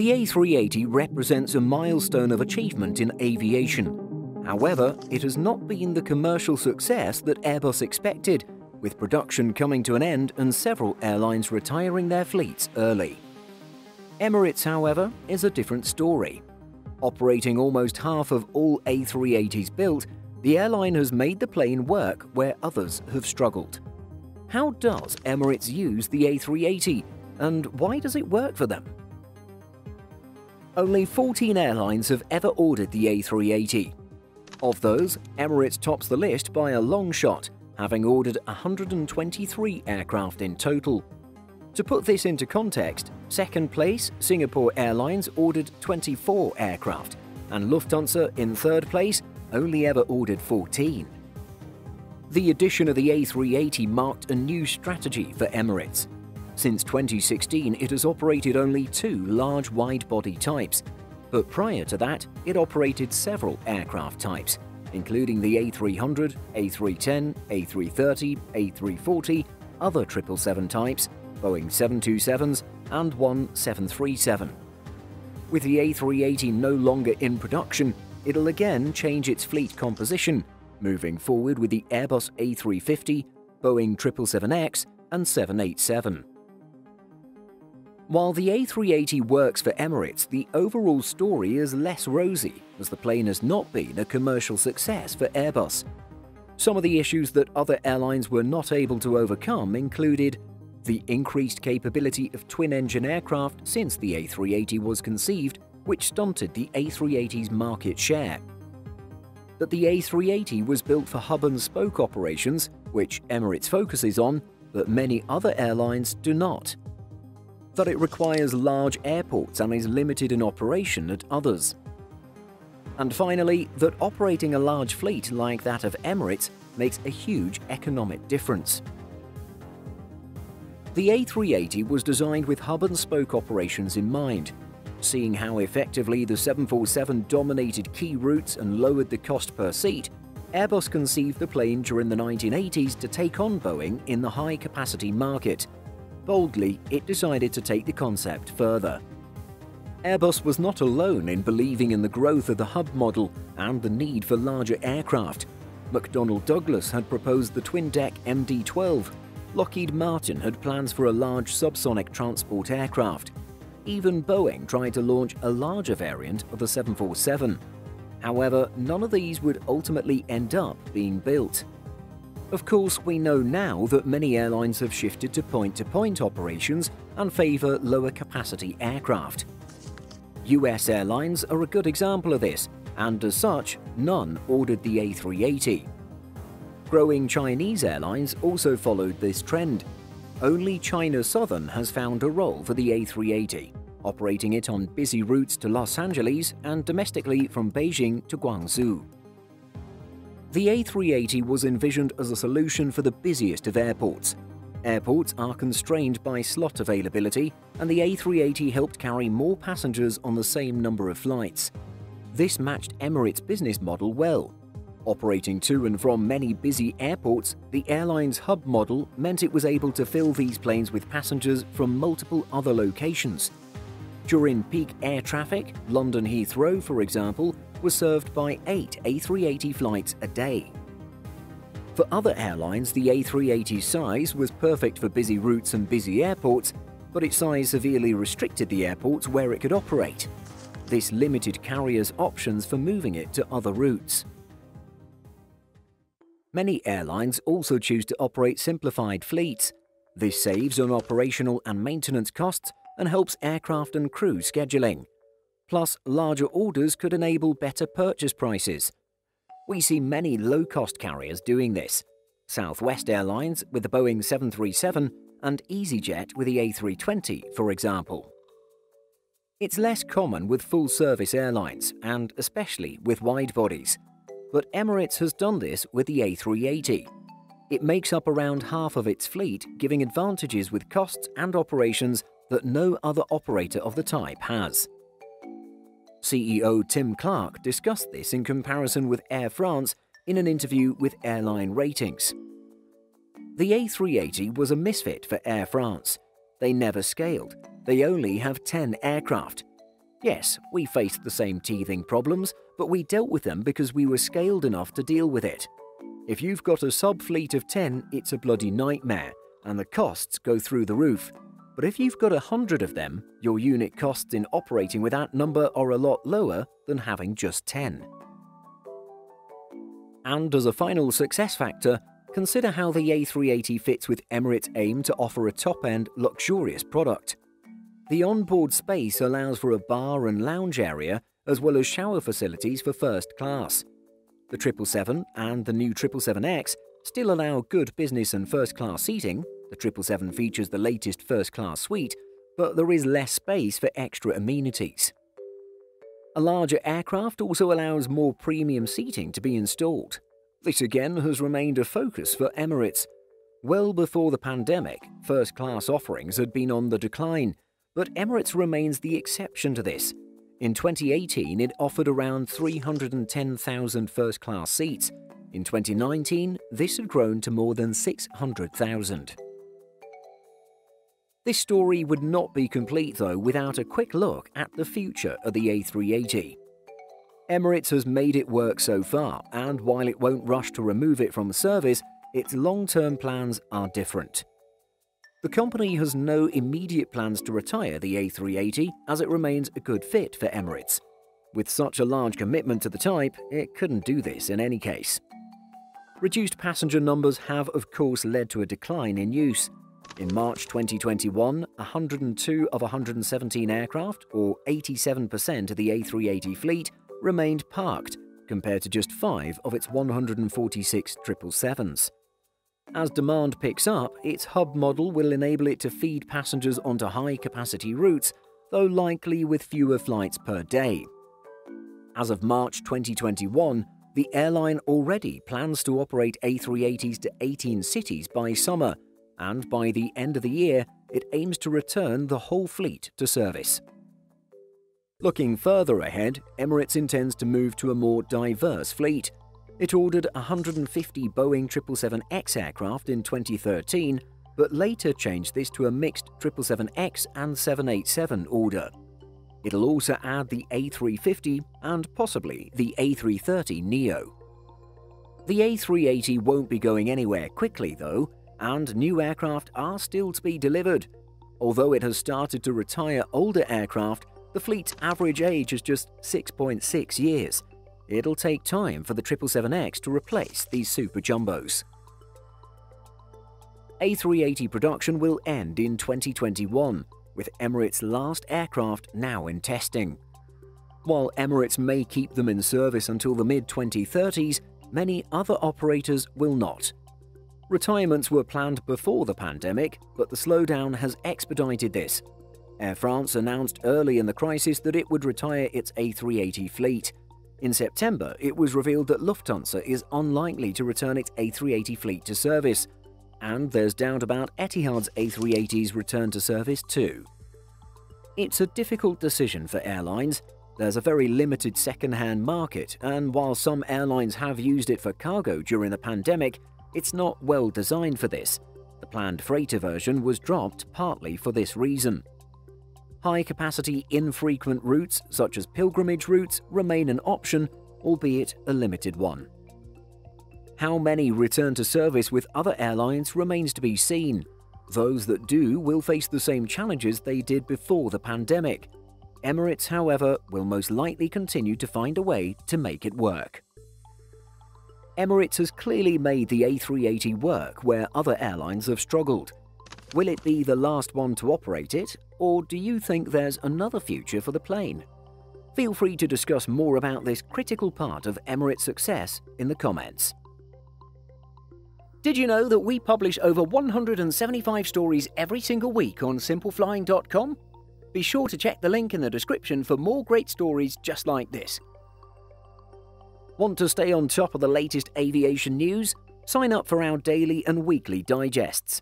The A380 represents a milestone of achievement in aviation. However, it has not been the commercial success that Airbus expected, with production coming to an end and several airlines retiring their fleets early. Emirates, however, is a different story. Operating almost half of all A380s built, the airline has made the plane work where others have struggled. How does Emirates use the A380, and why does it work for them? Only 14 airlines have ever ordered the A380. Of those, Emirates tops the list by a long shot, having ordered 123 aircraft in total. To put this into context, second place, Singapore Airlines ordered 24 aircraft, and Lufthansa in third place only ever ordered 14. The addition of the A380 marked a new strategy for Emirates. Since 2016, it has operated only 2 large wide-body types, but prior to that, it operated several aircraft types, including the A300, A310, A330, A340, other 777 types, Boeing 727s, and one 737. With the A380 no longer in production, it'll again change its fleet composition, moving forward with the Airbus A350, Boeing 777X, and 787. While the A380 works for Emirates, the overall story is less rosy, as the plane has not been a commercial success for Airbus. Some of the issues that other airlines were not able to overcome included the increased capability of twin-engine aircraft since the A380 was conceived, which stunted the A380's market share. That the A380 was built for hub-and-spoke operations, which Emirates focuses on, but many other airlines do not. That it requires large airports and is limited in operation at others. And finally, that operating a large fleet like that of Emirates makes a huge economic difference. The A380 was designed with hub-and-spoke operations in mind. Seeing how effectively the 747 dominated key routes and lowered the cost per seat, Airbus conceived the plane during the 1980s to take on Boeing in the high-capacity market. Boldly, it decided to take the concept further. Airbus was not alone in believing in the growth of the hub model and the need for larger aircraft. McDonnell Douglas had proposed the twin-deck MD-12. Lockheed Martin had plans for a large subsonic transport aircraft. Even Boeing tried to launch a larger variant of the 747. However, none of these would ultimately end up being built. Of course, we know now that many airlines have shifted to point-to-point operations and favor lower-capacity aircraft. US airlines are a good example of this, and as such, none ordered the A380. Growing Chinese airlines also followed this trend. Only China Southern has found a role for the A380, operating it on busy routes to Los Angeles and domestically from Beijing to Guangzhou. The A380 was envisioned as a solution for the busiest of airports. Airports are constrained by slot availability, and the A380 helped carry more passengers on the same number of flights. This matched Emirates' business model well. Operating to and from many busy airports, the airline's hub model meant it was able to fill these planes with passengers from multiple other locations. During peak air traffic, London Heathrow, for example, was served by 8 A380 flights a day. For other airlines, the A380's size was perfect for busy routes and busy airports, but its size severely restricted the airports where it could operate. This limited carriers' options for moving it to other routes. Many airlines also choose to operate simplified fleets. This saves on operational and maintenance costs and helps aircraft and crew scheduling. Plus, larger orders could enable better purchase prices. We see many low-cost carriers doing this. Southwest Airlines with the Boeing 737 and EasyJet with the A320, for example. It's less common with full-service airlines, and especially with wide-bodies. But Emirates has done this with the A380. It makes up around half of its fleet, giving advantages with costs and operations that no other operator of the type has. CEO Tim Clark discussed this in comparison with Air France in an interview with Airline Ratings. The A380 was a misfit for Air France. They never scaled. They only have 10 aircraft. Yes, we faced the same teething problems, but we dealt with them because we were scaled enough to deal with it. If you've got a sub-fleet of 10, it's a bloody nightmare, and the costs go through the roof. But if you've got 100 of them, your unit costs in operating with that number are a lot lower than having just 10. And as a final success factor, consider how the A380 fits with Emirates' aim to offer a top-end, luxurious product. The onboard space allows for a bar and lounge area, as well as shower facilities for first class. The 777 and the new 777X still allow good business and first-class seating. The 777 features the latest first-class suite, but there is less space for extra amenities. A larger aircraft also allows more premium seating to be installed. This again has remained a focus for Emirates. Well before the pandemic, first-class offerings had been on the decline, but Emirates remains the exception to this. In 2018, it offered around 310,000 first-class seats. In 2019, this had grown to more than 600,000. This story would not be complete, though, without a quick look at the future of the A380. Emirates has made it work so far, and while it won't rush to remove it from service, its long-term plans are different. The company has no immediate plans to retire the A380, as it remains a good fit for Emirates. With such a large commitment to the type, it couldn't do this in any case. Reduced passenger numbers have, of course, led to a decline in use. In March 2021, 102 of 117 aircraft, or 87% of the A380 fleet, remained parked, compared to just 5 of its 146 777s. As demand picks up, its hub model will enable it to feed passengers onto high-capacity routes, though likely with fewer flights per day. As of March 2021, the airline already plans to operate A380s to 18 cities by summer, and by the end of the year, it aims to return the whole fleet to service. Looking further ahead, Emirates intends to move to a more diverse fleet. It ordered 150 Boeing 777X aircraft in 2013, but later changed this to a mixed 777X and 787 order. It'll also add the A350 and possibly the A330neo. The A380 won't be going anywhere quickly, though, and new aircraft are still to be delivered. Although it has started to retire older aircraft, the fleet's average age is just 6.6 years. It'll take time for the 777X to replace these super jumbos. A380 production will end in 2021, with Emirates' last aircraft now in testing. While Emirates may keep them in service until the mid-2030s, many other operators will not. Retirements were planned before the pandemic, but the slowdown has expedited this. Air France announced early in the crisis that it would retire its A380 fleet. In September, it was revealed that Lufthansa is unlikely to return its A380 fleet to service, and there's doubt about Etihad's A380's return to service too. It's a difficult decision for airlines. There's a very limited second-hand market, and while some airlines have used it for cargo during the pandemic, it's not well designed for this. The planned freighter version was dropped partly for this reason. High-capacity, infrequent routes, such as pilgrimage routes, remain an option, albeit a limited one. How many return to service with other airlines remains to be seen. Those that do will face the same challenges they did before the pandemic. Emirates, however, will most likely continue to find a way to make it work. Emirates has clearly made the A380 work where other airlines have struggled. Will it be the last one to operate it, or do you think there's another future for the plane? Feel free to discuss more about this critical part of Emirates' success in the comments. Did you know that we publish over 175 stories every single week on simpleflying.com? Be sure to check the link in the description for more great stories just like this. Want to stay on top of the latest aviation news? Sign up for our daily and weekly digests.